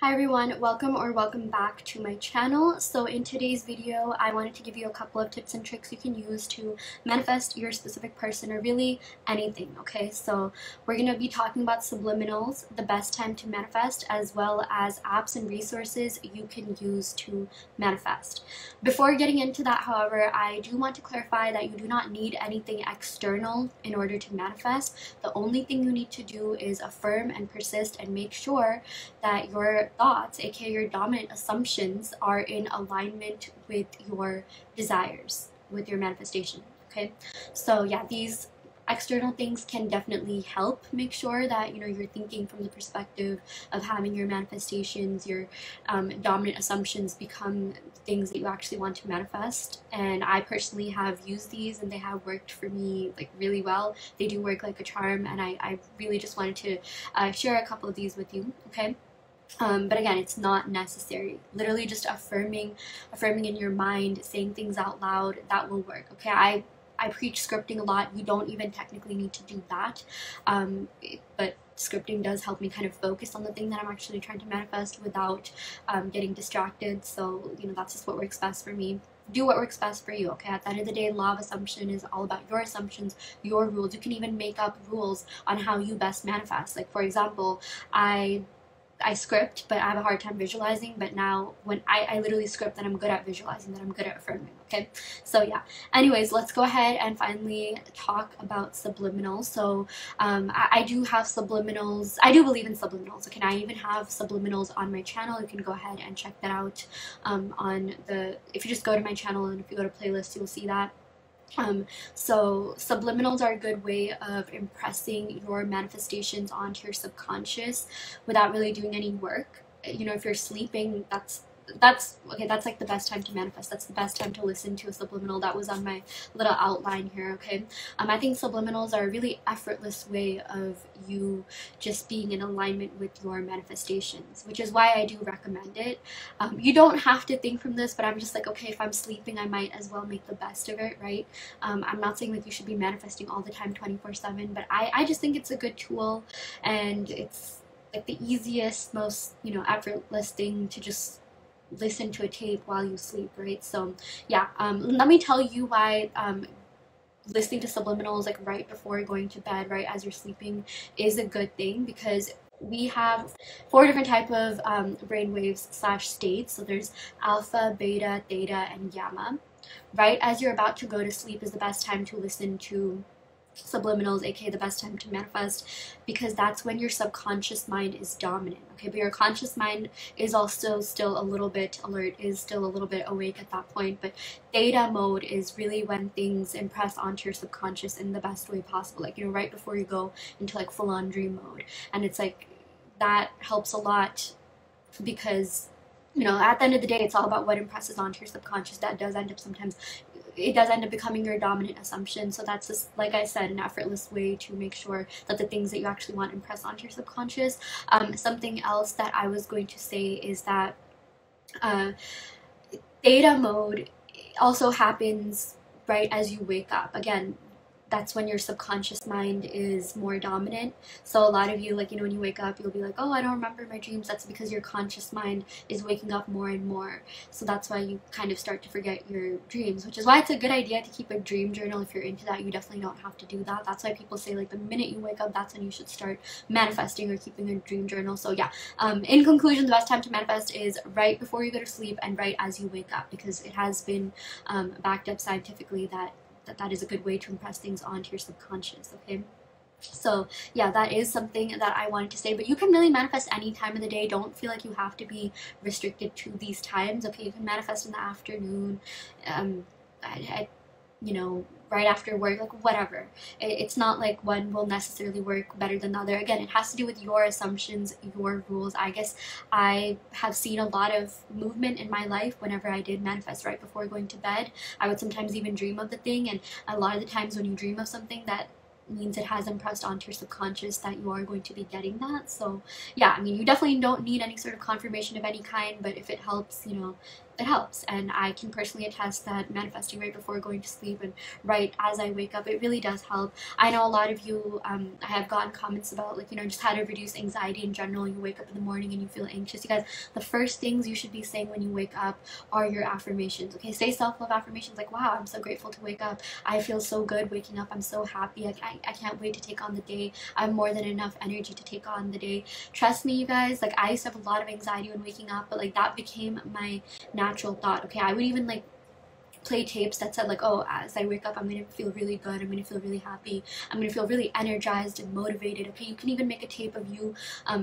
Hi everyone, welcome back to my channel. So in today's video, I wanted to give you a couple of tips and tricks you can use to manifest your specific person or really anything, okay? So we're going to be talking about subliminals, the best time to manifest, as well as apps and resources you can use to manifest. Before getting into that, however, I do want to clarify that you do not need anything external in order to manifest. The only thing you need to do is affirm and persist and make sure that your thoughts, aka your dominant assumptions, are in alignment with your desires, with your manifestation. Okay, so yeah, these external things can definitely help make sure that you're thinking from the perspective of having your manifestations, your dominant assumptions become things that you actually want to manifest. And I personally have used these and they have worked for me like really well. They do work like a charm, and I really just wanted to share a couple of these with you. Okay. But again, it's not necessary. Literally just affirming in your mind, saying things out loud, that will work. Okay, I preach scripting a lot. You don't even technically need to do that, but scripting does help me kind of focus on the thing that I'm actually trying to manifest without getting distracted. So that's just what works best for me. Do what works best for you, okay? At the end of the day, law of assumption is all about your assumptions, your rules. You can even make up rules on how you best manifest. Like, for example, I script, but I have a hard time visualizing. But now when I literally script, that I'm good at visualizing, that I'm good at affirming. Okay, so yeah, anyways, let's go ahead and finally talk about subliminals. So I do have subliminals. I do believe in subliminals. Okay, I even have subliminals on my channel. You can go ahead and check that out if you just go to my channel, and if you go to playlists, you'll see that. So subliminals are a good way of impressing your manifestations onto your subconscious without really doing any work. If you're sleeping, that's like the best time to manifest. That's the best time to listen to a subliminal. That was on my little outline here. Okay, I think subliminals are a really effortless way of you just being in alignment with your manifestations, which is why I do recommend it. You don't have to think from this, but I'm just like, okay, if I'm sleeping, I might as well make the best of it, right? I'm not saying like you should be manifesting all the time 24/7, but I just think it's a good tool, and it's like the easiest, most effortless thing to just listen to a tape while you sleep, right? So yeah, let me tell you why listening to subliminals like right before going to bed, right as you're sleeping, is a good thing, because we have 4 different type of brain waves / states. So there's alpha, beta, theta, and gamma. Right as you're about to go to sleep is the best time to listen to subliminals, aka the best time to manifest, because that's when your subconscious mind is dominant. Okay, but your conscious mind is also still a little bit alert, is still a little bit awake at that point. But theta mode is really when things impress onto your subconscious in the best way possible, like right before you go into like full-on dream mode. And it's like that helps a lot, because at the end of the day, it's all about what impresses onto your subconscious. That does end up sometimes, it does end up becoming your dominant assumption. So that's just, like I said, an effortless way to make sure that the things that you actually want impress onto your subconscious. Something else that I was going to say is that theta mode also happens right as you wake up. Again, that's when your subconscious mind is more dominant. So a lot of you, like, when you wake up, you'll be like, oh, I don't remember my dreams. That's because your conscious mind is waking up more and more. So that's why you kind of start to forget your dreams, which is why it's a good idea to keep a dream journal. If you're into that, you definitely don't have to do that. That's why people say, like, the minute you wake up, that's when you should start manifesting or keeping a dream journal. So yeah, in conclusion, the best time to manifest is right before you go to sleep and right as you wake up, because it has been backed up scientifically that is a good way to impress things onto your subconscious. Okay, so yeah, that is something that I wanted to say. But you can really manifest any time of the day. Don't feel like you have to be restricted to these times. Okay, you can manifest in the afternoon, right after work, like whatever. It's not like one will necessarily work better than the other. Again, it has to do with your assumptions, your rules. I guess I have seen a lot of movement in my life whenever I did manifest right before going to bed. I would sometimes even dream of the thing, and a lot of the times when you dream of something, that means it has impressed onto your subconscious that you are going to be getting that. So yeah, you definitely don't need any sort of confirmation of any kind, but if it helps, it helps. And I can personally attest that manifesting right before going to sleep and right as I wake up, it really does help. I know a lot of you, I have gotten comments about, like, you know, just how to reduce anxiety in general. You wake up in the morning and you feel anxious. You guys, the first things you should be saying when you wake up are your affirmations, okay? Say self-love affirmations like, wow, I'm so grateful to wake up. I feel so good waking up. I'm so happy. I can't wait to take on the day. I have more than enough energy to take on the day. Trust me, you guys, like, I used to have a lot of anxiety when waking up, but like that became my natural thought, okay? I would even like play tapes that said like, oh, as I wake up, I'm gonna feel really good, I'm gonna feel really happy, I'm gonna feel really energized and motivated, okay? You can even make a tape of you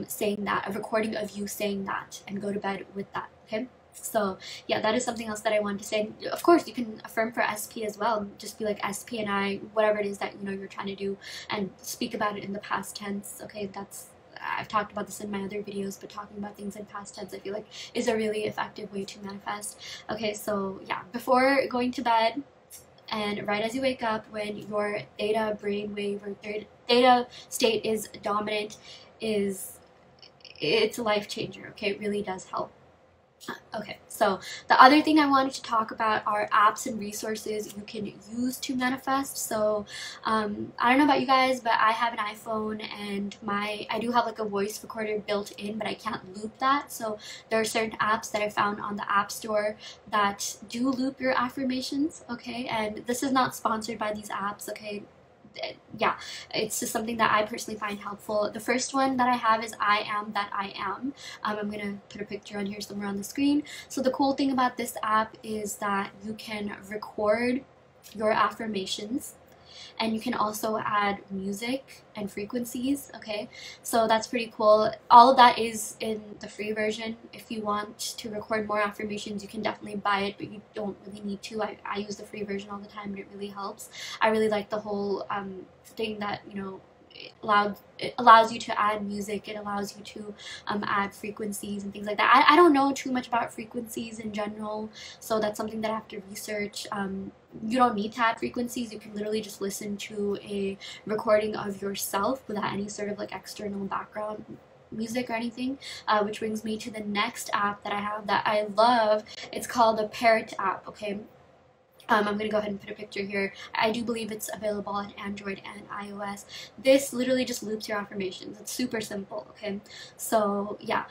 saying that, a recording of you saying that, and go to bed with that, okay? So yeah, that is something else that I wanted to say. Of course, you can affirm for SP as well. Just be like, SP and I, whatever it is that, you know, you're trying to do, and speak about it in the past tense, okay? I've talked about this in my other videos, but talking about things in past tense I feel like is a really effective way to manifest. Okay, so yeah, before going to bed and right as you wake up, when your theta brainwave or theta state is dominant, it's a life changer, okay? It really does help. Okay, so the other thing I wanted to talk about are apps and resources you can use to manifest. So I don't know about you guys, but I have an iPhone, and I do have like a voice recorder built in, but I can't loop that. So there are certain apps that I found on the App Store that do loop your affirmations, okay? And this is not sponsored by these apps, okay? Yeah, it's just something that I personally find helpful. The first one that I have is I Am That I Am. I'm gonna put a picture on here somewhere on the screen. So the cool thing about this app is that you can record your affirmations, and you can also add music and frequencies, okay? So that's pretty cool. All of that is in the free version. If you want to record more affirmations, you can definitely buy it, but you don't really need to. I use the free version all the time, and it really helps. I really like the whole thing that, you know, it allows you to add music, it allows you to add frequencies and things like that. I don't know too much about frequencies in general, so that's something that I have to research. You don't need to add frequencies. You can literally just listen to a recording of yourself without any sort of like external background music or anything, which brings me to the next app that I have that I love. It's called the Parrot App, okay? I'm going to go ahead and put a picture here. I do believe it's available on Android and iOS. This literally just loops your affirmations. It's super simple, okay? So yeah,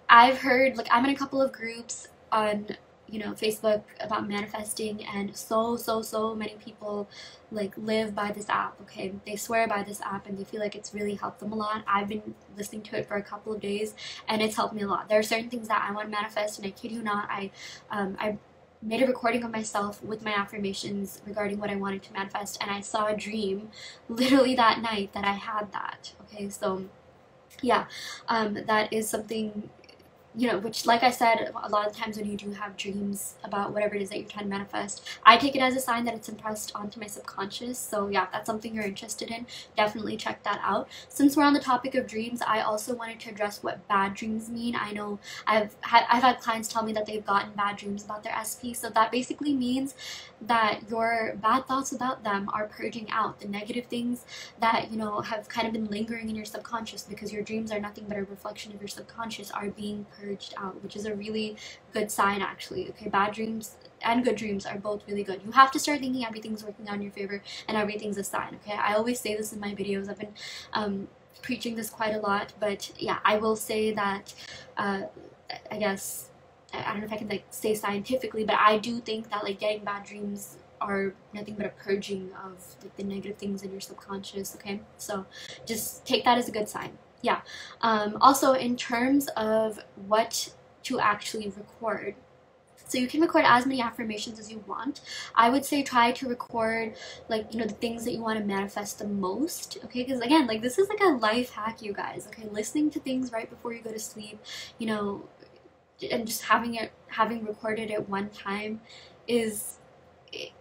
I've heard, like, I'm in a couple of groups on, you know, Facebook about manifesting, and so many people like live by this app, okay? They swear by this app and they feel like it's really helped them a lot. I've been listening to it for a couple of days and it's helped me a lot. There are certain things that I want to manifest, and I kid you not, I made a recording of myself with my affirmations regarding what I wanted to manifest, and I saw a dream literally that night that I had that, okay? So yeah, that is something, you know, which, like I said, a lot of times when you do have dreams about whatever it is that you're trying to manifest, I take it as a sign that it's impressed onto my subconscious. So yeah, if that's something you're interested in, definitely check that out. Since we're on the topic of dreams, I also wanted to address what bad dreams mean. I know I've had clients tell me that they've gotten bad dreams about their SP. So that basically means that your bad thoughts about them are purging out the negative things that, you know, have kind of been lingering in your subconscious, because your dreams are nothing but a reflection of your subconscious, are being purged out, which is a really good sign actually, okay? Bad dreams and good dreams are both really good. You have to start thinking everything's working out in your favor and everything's a sign, okay? I always say this in my videos. I've been preaching this quite a lot, but yeah, I will say that I guess, I don't know if I can like say scientifically, but I do think that like getting bad dreams are nothing but a purging of like the negative things in your subconscious, okay? So just take that as a good sign. Yeah. Also, in terms of what to actually record, so you can record as many affirmations as you want. I would say try to record, like, you know, the things that you want to manifest the most, okay? Because again, like, this is like a life hack, you guys, okay? Listening to things right before you go to sleep, you know, and just having recorded it one time is,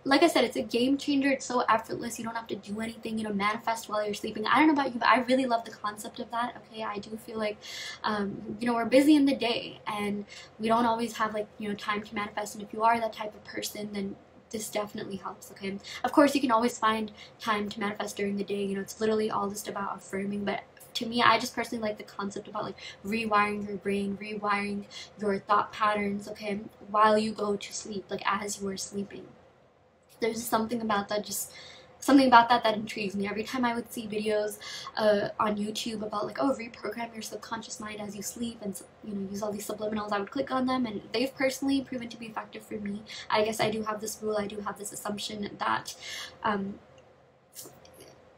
like I said, it's a game changer. It's so effortless. You don't have to do anything, you know, manifest while you're sleeping. I don't know about you, but I really love the concept of that, okay? I do feel like, you know, we're busy in the day and we don't always have, like, you know, time to manifest. And if you are that type of person, then this definitely helps, okay? Of course, you can always find time to manifest during the day. You know, it's literally all just about affirming, but to me, I just personally like the concept about like rewiring your brain, rewiring your thought patterns, okay, while you go to sleep, like as you are sleeping. There's something about that, just something about that intrigues me. Every time I would see videos on YouTube about like, oh, reprogram your subconscious mind as you sleep and, you know, use all these subliminals, I would click on them, and they've personally proven to be effective for me. I guess I do have this rule, I do have this assumption that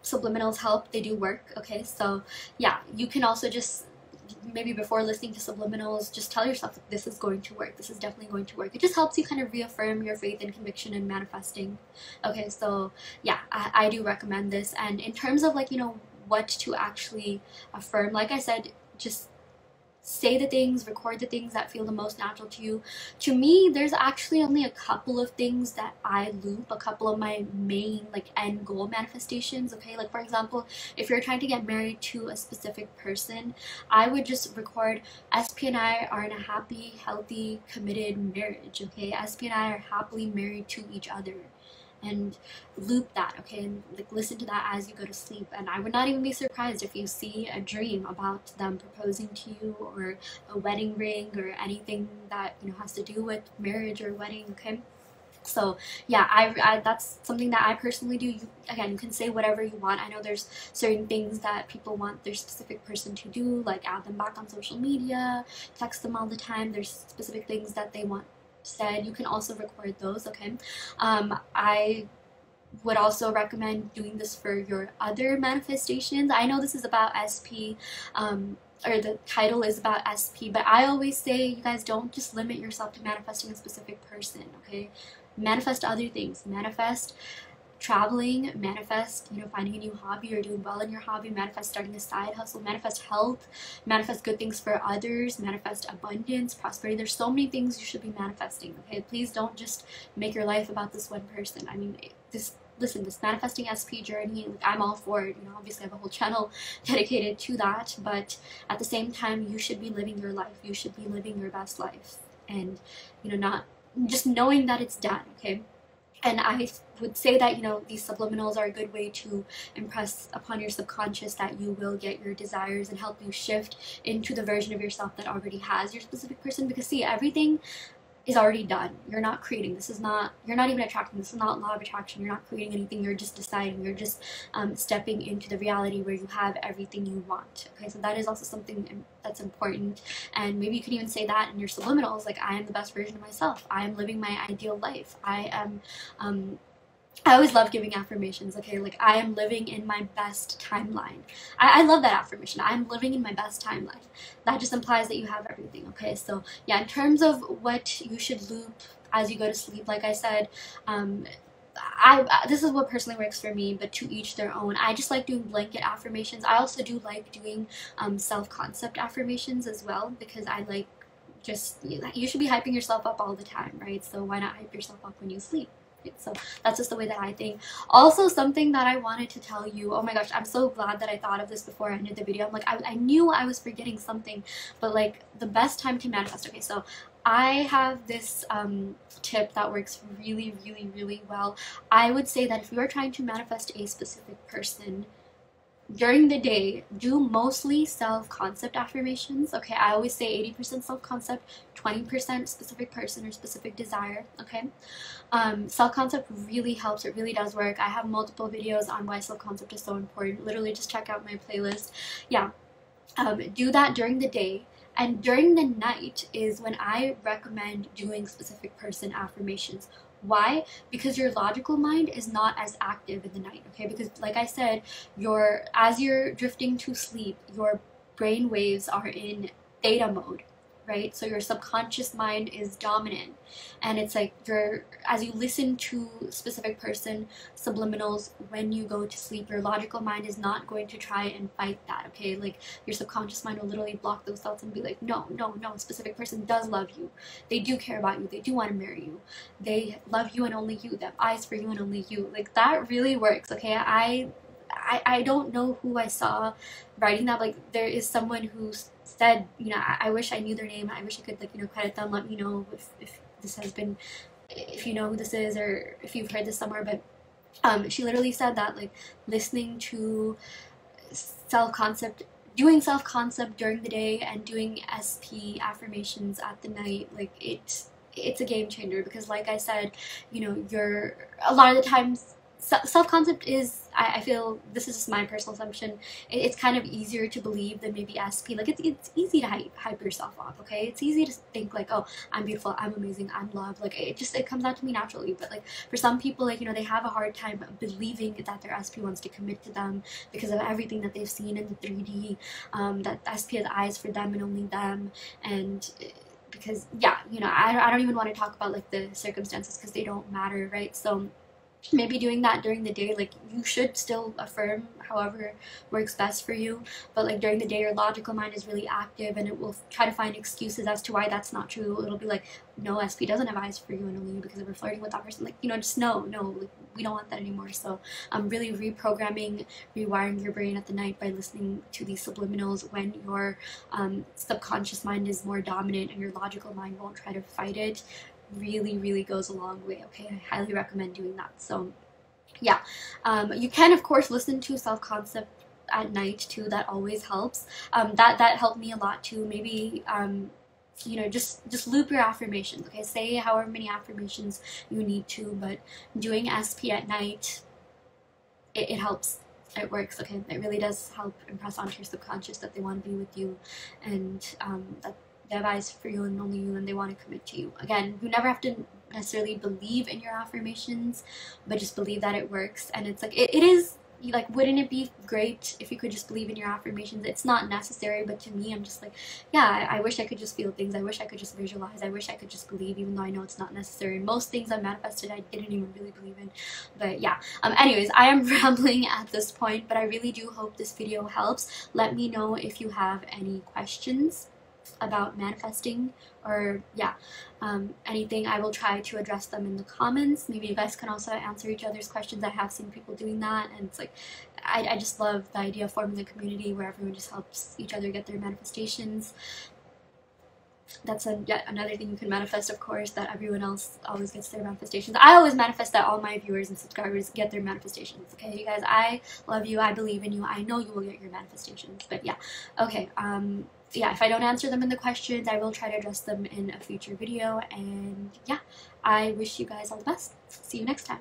subliminals help, they do work, okay? So yeah, you can also just maybe before listening to subliminals, just tell yourself this is going to work, this is definitely going to work. It just helps you kind of reaffirm your faith and conviction in manifesting. Okay, so yeah, I do recommend this. And in terms of like, you know, what to actually affirm, like I said, just say the things, record the things that feel the most natural to you. To me, there's actually only a couple of things that I loop, a couple of my main like end goal manifestations, okay? Like for example, if you're trying to get married to a specific person, I would just record SP and I are in a happy, healthy, committed marriage, okay? SP and I are happily married to each other. And loop that, okay, and like listen to that as you go to sleep. And I would not even be surprised if you see a dream about them proposing to you, or a wedding ring, or anything that, you know, has to do with marriage or wedding, okay? So yeah, I that's something that I personally do. Again, you can say whatever you want. I know there's certain things that people want their specific person to do, like add them back on social media, text them all the time. There's specific things that they want said. You can also record those, okay? I would also recommend doing this for your other manifestations. I know this is about SP, or the title is about SP, but I always say, you guys, don't just limit yourself to manifesting a specific person, okay? Manifest other things. Manifest traveling, manifest, you know, finding a new hobby or doing well in your hobby, manifest starting a side hustle, manifest health, manifest good things for others, manifest abundance, prosperity. There's so many things you should be manifesting, okay? Please don't just make your life about this one person. I mean, listen, this manifesting SP journey, like, I'm all for it. You know, obviously I have a whole channel dedicated to that, but at the same time, you should be living your life. You should be living your best life, and, you know, not just knowing that it's done, okay? And I would say that, you know, these subliminals are a good way to impress upon your subconscious that you will get your desires and help you shift into the version of yourself that already has your specific person. Because see, everything is already done. You're not creating. This is not, you're not even attracting. This is not law of attraction. You're not creating anything. You're just deciding. You're just stepping into the reality where you have everything you want. Okay, so that is also something that's important. And maybe you can even say that in your subliminals, like, I am the best version of myself. I am living my ideal life. I am I always love giving affirmations, okay? Like, I am living in my best timeline. I love that affirmation. I'm living in my best timeline. That just implies that you have everything, okay? So, yeah, in terms of what you should loop as you go to sleep, like I said, this is what personally works for me, but to each their own. I just like doing blanket affirmations. I also do like doing self-concept affirmations as well, because I like just, you should be hyping yourself up all the time, right? So why not hype yourself up when you sleep? So that's just the way that I think. Also, something that I wanted to tell you, oh my gosh, I'm so glad that I thought of this before I ended the video. I'm like, I knew I was forgetting something, but like, the best time to manifest. Okay, so I have this tip that works really, really, really well. I would say that if you are trying to manifest a specific person, during the day, do mostly self-concept affirmations, okay? I always say 80% self-concept, 20% specific person or specific desire, okay? Self-concept really helps. It really does work. I have multiple videos on why self-concept is so important. Literally, just check out my playlist. Yeah, do that during the day. And during the night is when I recommend doing specific person affirmations. Why? Because your logical mind is not as active in the night, okay? Because like I said, as you're drifting to sleep, your brain waves are in theta mode, right? So your subconscious mind is dominant, and it's like as you listen to specific person subliminals when you go to sleep, your logical mind is not going to try and fight that, okay? Like, your subconscious mind will literally block those thoughts and be like, no, no, no, specific person does love you. They do care about you. They do want to marry you. They love you and only you. They have eyes for you and only you. Like, that really works, okay? I don't know who I saw writing that. Like, there is someone who said, you know, I wish I knew their name. I wish I could, like, you know, credit them. Let me know if this has been, if you know who this is, or if you've heard this somewhere. But she literally said that, like, listening to self-concept doing self-concept during the day and doing SP affirmations at the night, like it's a game changer, because like I said, you know, you're a lot of the times self-concept is, I feel, this is just my personal assumption, it's kind of easier to believe than maybe SP. Like it's easy to hype yourself up, okay? It's easy to think like, oh, I'm beautiful, I'm amazing, I'm loved. Like it comes out to me naturally. But like for some people, like, you know, they have a hard time believing that their SP wants to commit to them because of everything that they've seen in the 3D, that SP has eyes for them and only them. And because, yeah, you know, I don't even want to talk about like the circumstances because they don't matter, right? So maybe doing that during the day, like you should still affirm however works best for you, but like during the day your logical mind is really active and it will try to find excuses as to why that's not true. It'll be like, no, SP doesn't have eyes for you and only you because we're flirting with that person. Like, you know, just no, like, we don't want that anymore. So I'm really reprogramming, rewiring your brain at the night by listening to these subliminals when your subconscious mind is more dominant and your logical mind won't try to fight it. Really goes a long way, okay? I highly recommend doing that. So yeah, you can of course listen to self-concept at night too. That always helps. That helped me a lot too. Maybe you know, just loop your affirmations, okay? Say however many affirmations you need to, but doing SP at night, it helps. It works, okay? It really does help impress onto your subconscious that they want to be with you, and that they have eyes for you and only you, and they want to commit to you. Again, you never have to necessarily believe in your affirmations, but just believe that it works. And it's like, it is, like, wouldn't it be great if you could just believe in your affirmations? It's not necessary, but to me, I'm just like, yeah, I wish I could just feel things. I wish I could just visualize. I wish I could just believe, even though I know it's not necessary. Most things I manifested, I didn't even really believe in. But yeah, anyways, I am rambling at this point, but I really do hope this video helps. Let me know if you have any questions about manifesting, or yeah, anything. I will try to address them in the comments. Maybe you guys can also answer each other's questions. I have seen people doing that, and it's like, I just love the idea of forming a community where everyone just helps each other get their manifestations. That's yet another thing you can manifest, of course, that everyone else always gets their manifestations. I always manifest that all my viewers and subscribers get their manifestations, okay? You guys, I love you, I believe in you, I know you will get your manifestations. But yeah, okay, yeah, if I don't answer them in the questions, I will try to address them in a future video. And yeah, I wish you guys all the best. See you next time.